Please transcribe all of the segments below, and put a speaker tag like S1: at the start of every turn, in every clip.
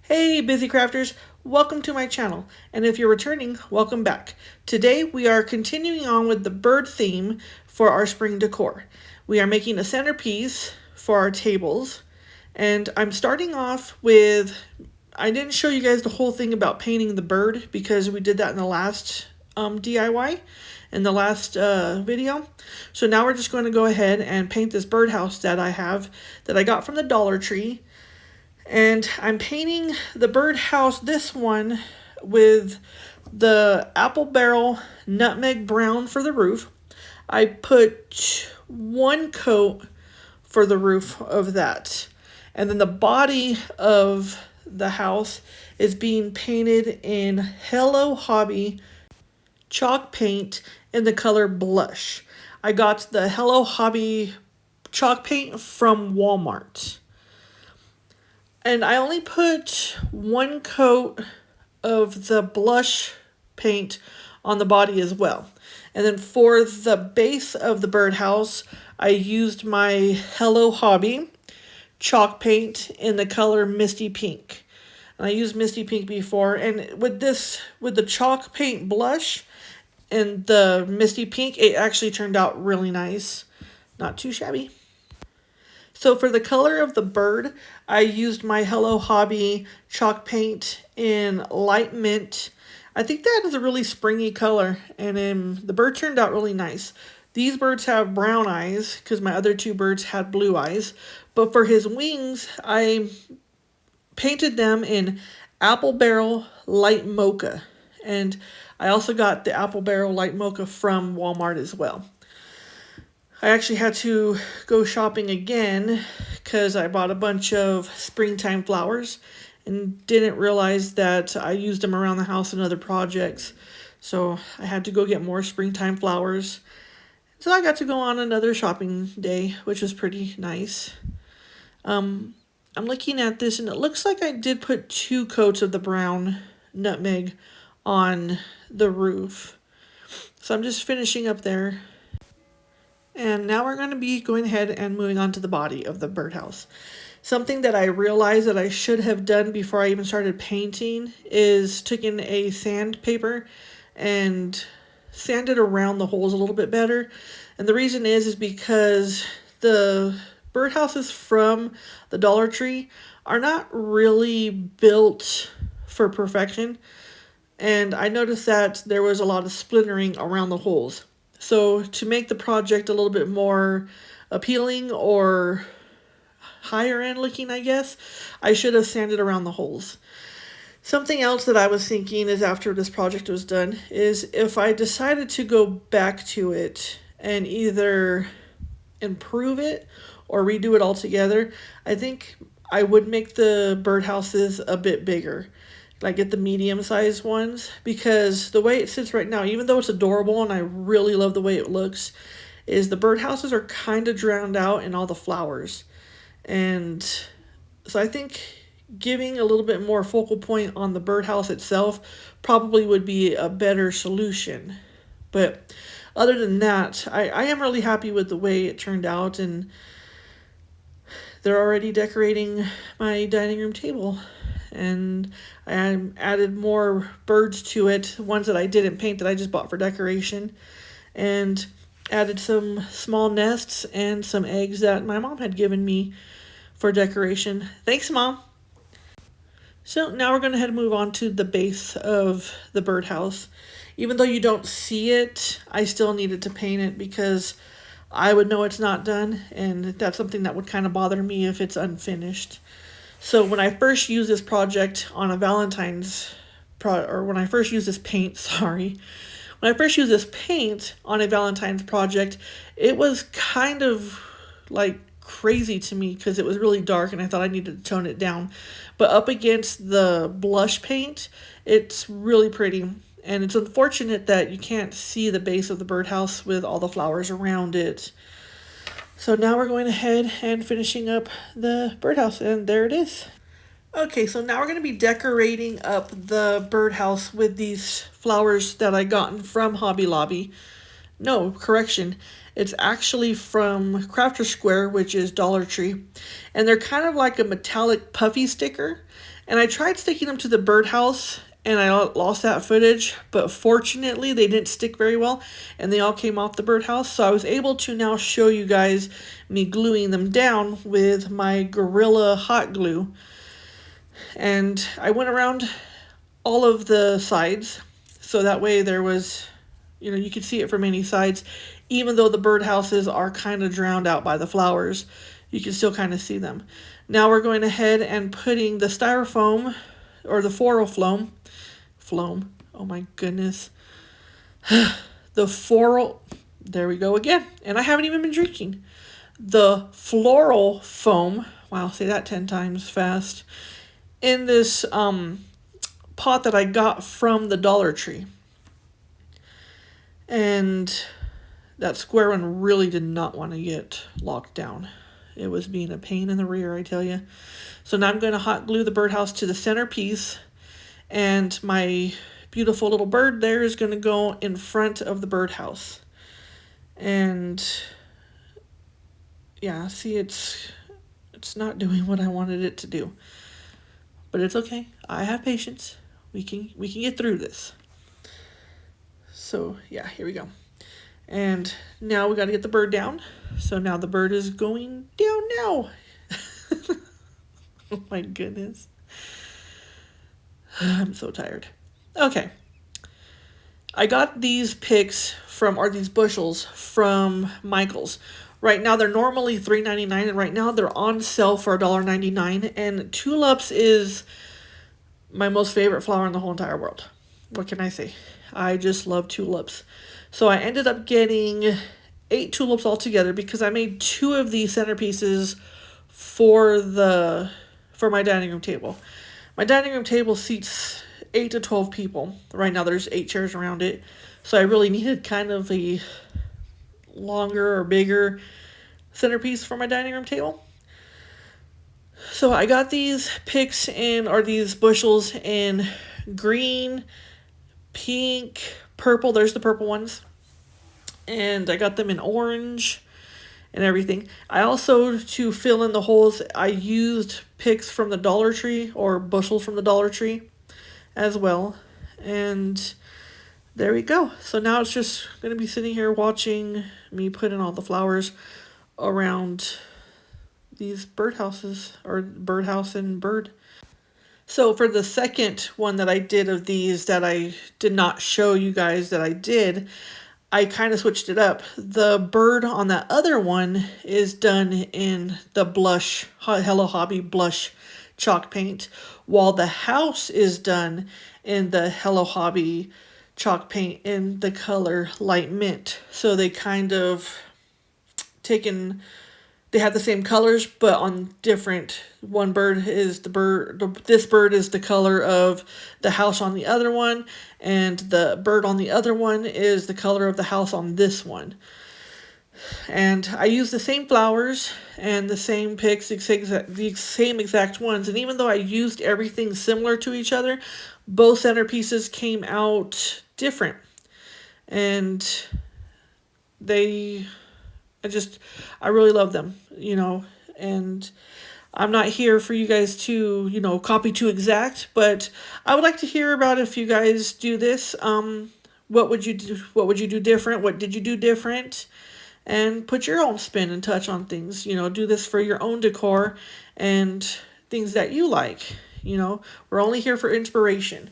S1: Hey busy crafters, welcome to my channel, and if you're returning, welcome back. Today we are continuing on with the bird theme for our spring decor. We are making a centerpiece for our tables, and I'm starting off with, I didn't show you guys the whole thing about painting the bird because we did that in the last DIY, in the last video. So now we're just going to go ahead and paint this birdhouse that I have, that I got from the Dollar Tree. And I'm painting the birdhouse, this one, with the apple barrel nutmeg brown for the roof. I put one coat for the roof of that. And then the body of the house is being painted in Hello Hobby chalk paint in the color blush. I got the Hello Hobby chalk paint from Walmart. And I only put one coat of the blush paint on the body as well. And then for the base of the birdhouse, I used my Hello Hobby chalk paint in the color Misty Pink. And I used Misty Pink before, and with the chalk paint blush and the Misty Pink, it actually turned out really nice. Not too shabby. So for the color of the bird, I used my Hello Hobby chalk paint in light mint. I think that is a really springy color, and the bird turned out really nice. These birds have brown eyes because my other two birds had blue eyes. But for his wings, I painted them in apple barrel light mocha. And I also got the apple barrel light mocha from Walmart as well. I actually had to go shopping again because I bought a bunch of springtime flowers and didn't realize that I used them around the house in other projects. So I had to go get more springtime flowers. So I got to go on another shopping day, which was pretty nice. I'm looking at this, and it looks like I did put 2 coats of the brown nutmeg on the roof. So I'm just finishing up there. And now we're going to be going ahead and moving on to the body of the birdhouse. Something that I realized that I should have done before I even started painting is taking a sandpaper and sanded around the holes a little bit better. And the reason is because the birdhouses from the Dollar Tree are not really built for perfection. And I noticed that there was a lot of splintering around the holes. So to make the project a little bit more appealing or higher end looking, I guess, I should have sanded around the holes. Something else that I was thinking is after this project was done is if I decided to go back to it and either improve it or redo it altogether, I think I would make the birdhouses a bit bigger. Like get the medium-sized ones, because the way it sits right now, even though it's adorable and I really love the way it looks, is the birdhouses are kind of drowned out in all the flowers. And so I think giving a little bit more focal point on the birdhouse itself probably would be a better solution. But other than that, I am really happy with the way it turned out, and they're already decorating my dining room table. And I added more birds to it, ones that I didn't paint that I just bought for decoration, and added some small nests and some eggs that my mom had given me for decoration. Thanks, Mom! So now we're going to head and move on to the base of the birdhouse. Even though you don't see it, I still needed to paint it because I would know it's not done, and that's something that would kind of bother me if it's unfinished. So when I first used this project on a when I first used this paint, when I first used this paint on a Valentine's project, it was kind of like crazy to me because it was really dark and I thought I needed to tone it down. But up against the blush paint, it's really pretty. And it's unfortunate that you can't see the base of the birdhouse with all the flowers around it. So now we're going ahead and finishing up the birdhouse, and there it is. Okay, so now we're going to be decorating up the birdhouse with these flowers that I gotten from Hobby Lobby. No, correction. It's actually from Crafter Square, which is Dollar Tree. And they're kind of like a metallic puffy sticker. And I tried sticking them to the birdhouse, and I lost that footage, but fortunately they didn't stick very well, and they all came off the birdhouse. So I was able to now show you guys me gluing them down with my Gorilla hot glue. And I went around all of the sides, so that way there was, you could see it from any sides. Even though the birdhouses are kind of drowned out by the flowers, you can still kind of see them. Now we're going ahead and putting the styrofoam, or the floam, oh my goodness, the floral, there we go again, and I haven't even been drinking, the floral foam, wow, say that 10 times fast, in this pot that I got from the Dollar Tree. And that square one really did not want to get locked down. It was being a pain in the rear, I tell you. So now I'm going to hot glue the birdhouse to the centerpiece, and my beautiful little bird there is going to go in front of the birdhouse. And yeah, see, it's not doing what I wanted it to do, but it's okay. I have patience. We can get through this. So yeah, here we go. And now we got to get the bird down. So now the bird is going down now. Oh my goodness. I'm so tired. Okay. I got these picks these bushels from Michael's. Right now they're normally $3.99, and right now they're on sale for $1.99. And tulips is my most favorite flower in the whole entire world. What can I say? I just love tulips. So I ended up getting 8 tulips altogether because I made 2 of these centerpieces for my dining room table. My dining room table seats 8 to 12 people. Right now there's 8 chairs around it. So I really needed kind of a longer or bigger centerpiece for my dining room table. So I got these picks these bushels in green, pink, purple. There's the purple ones. And I got them in orange and everything. I also, to fill in the holes, I used picks from the Dollar Tree, or bushels from the Dollar Tree as well. And there we go. So now it's just going to be sitting here watching me put in all the flowers around these birdhouses, or birdhouse and bird. So for the second one that I did of these that I did not show you guys that I did, I kind of switched it up. The bird on that other one is done in the blush, Hello Hobby blush chalk paint, while the house is done in the Hello Hobby chalk paint in the color light mint. So they kind of they have the same colors, but on different. One bird is this bird is the color of the house on the other one, and the bird on the other one is the color of the house on this one. And I use the same flowers and the same picks, the same exact ones. And even though I used everything similar to each other, both centerpieces came out different. And I really love them, and I'm not here for you guys to, copy to exact, but I would like to hear about if you guys do this. What would you do? What would you do different? What did you do different? And put your own spin and touch on things. Do this for your own decor and things that you like. We're only here for inspiration,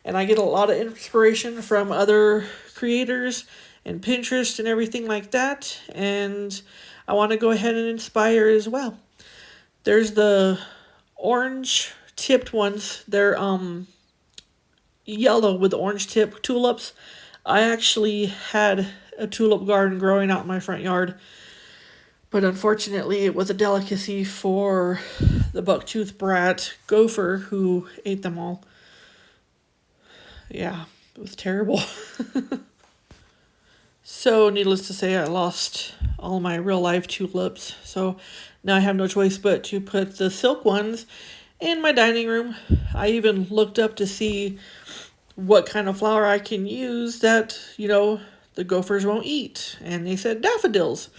S1: and I get a lot of inspiration from other creators and Pinterest and everything like that, and I want to go ahead and inspire as well. There's the orange tipped ones. They're yellow with orange tip tulips. I actually had a tulip garden growing out in my front yard, but unfortunately it was a delicacy for the bucktooth brat gopher who ate them all. Yeah, it was terrible. So, needless to say, I lost all my real-life tulips. So, now I have no choice but to put the silk ones in my dining room. I even looked up to see what kind of flower I can use that, the gophers won't eat. And they said daffodils.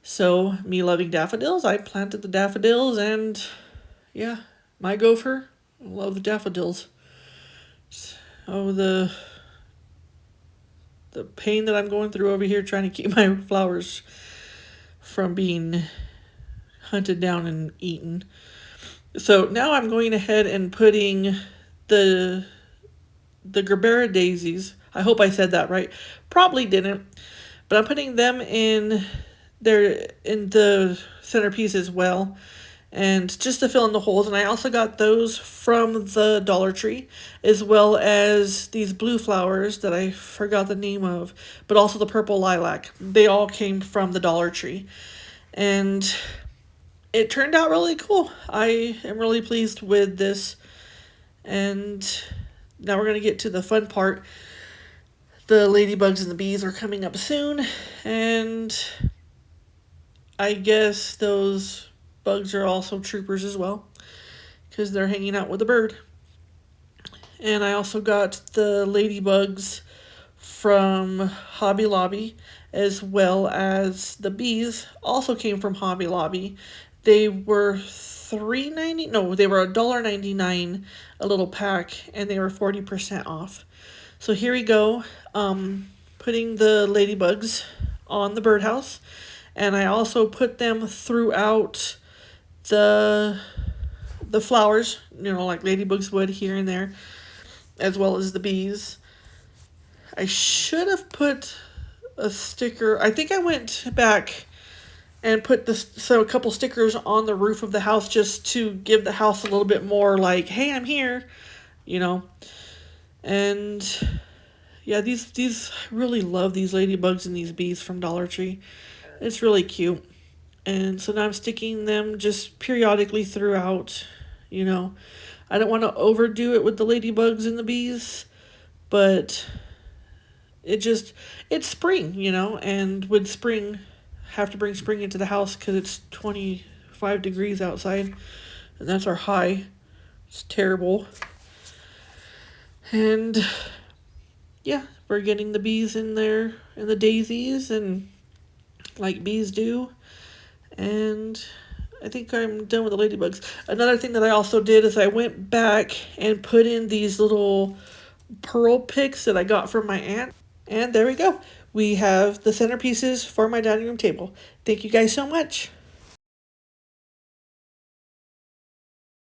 S1: So, me loving daffodils, I planted the daffodils, and yeah, my gopher I love the daffodils. Oh, the pain that I'm going through over here trying to keep my flowers from being hunted down and eaten. So now I'm going ahead and putting the Gerbera daisies. I hope I said that right. Probably didn't, but I'm putting them in the centerpiece as well, and just to fill in the holes. And I also got those from the Dollar Tree, as well as these blue flowers that I forgot the name of, but also the purple lilac. They all came from the Dollar Tree, and it turned out really cool. I am really pleased with this, and now we're going to get to the fun part. The ladybugs and the bees are coming up soon, and I guess those bugs are also troopers as well, because they're hanging out with the bird. And I also got the ladybugs from Hobby Lobby, as well as the bees also came from Hobby Lobby. They were $3.90. No, they were $1.99 a little pack, and they were 40% off. So here we go, putting the ladybugs on the birdhouse, and I also put them throughout the flowers, like ladybugs would here and there, as well as the bees. I should have put a sticker. I think I went back and put a couple stickers on the roof of the house just to give the house a little bit more like, hey, I'm here, And yeah, these I really love these ladybugs and these bees from Dollar Tree. It's really cute. And so now I'm sticking them just periodically throughout, I don't want to overdo it with the ladybugs and the bees, but it's spring, and with spring, have to bring spring into the house because it's 25 degrees outside, and that's our high. It's terrible. And yeah, we're getting the bees in there and the daisies, and like bees do. And I think I'm done with the ladybugs. Another thing that I also did is I went back and put in these little pearl picks that I got from my aunt. And there we go. We have the centerpieces for my dining room table. Thank you guys so much.